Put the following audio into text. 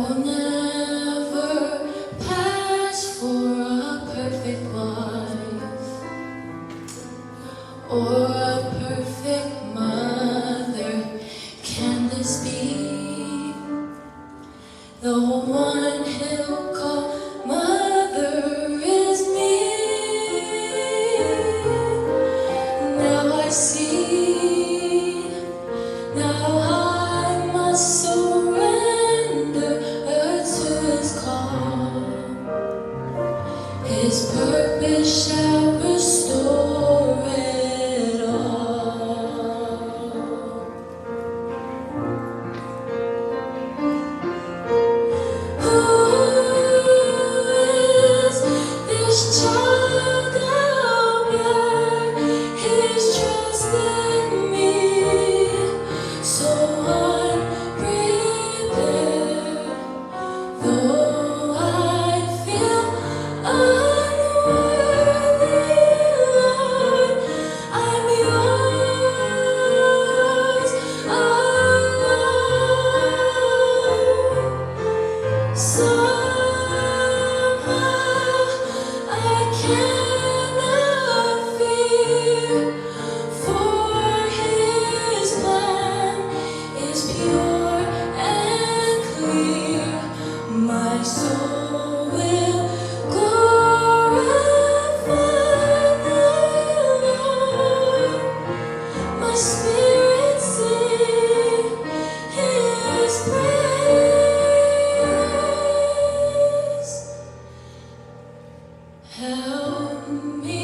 will never pass for a perfect wife or a perfect mother. Can this be the one he'll call mother is me? Now I see, now I must surrender to his call. His purpose shall restore it all. Who is this child I'll bear? His trust in me, so unprepared. Though I feel unworthy, Lord, I'm yours alone. Somehow I cannot fear, for his plan is pure and clear. My soul will glorify the Lord. My spirit sing his praise. Help me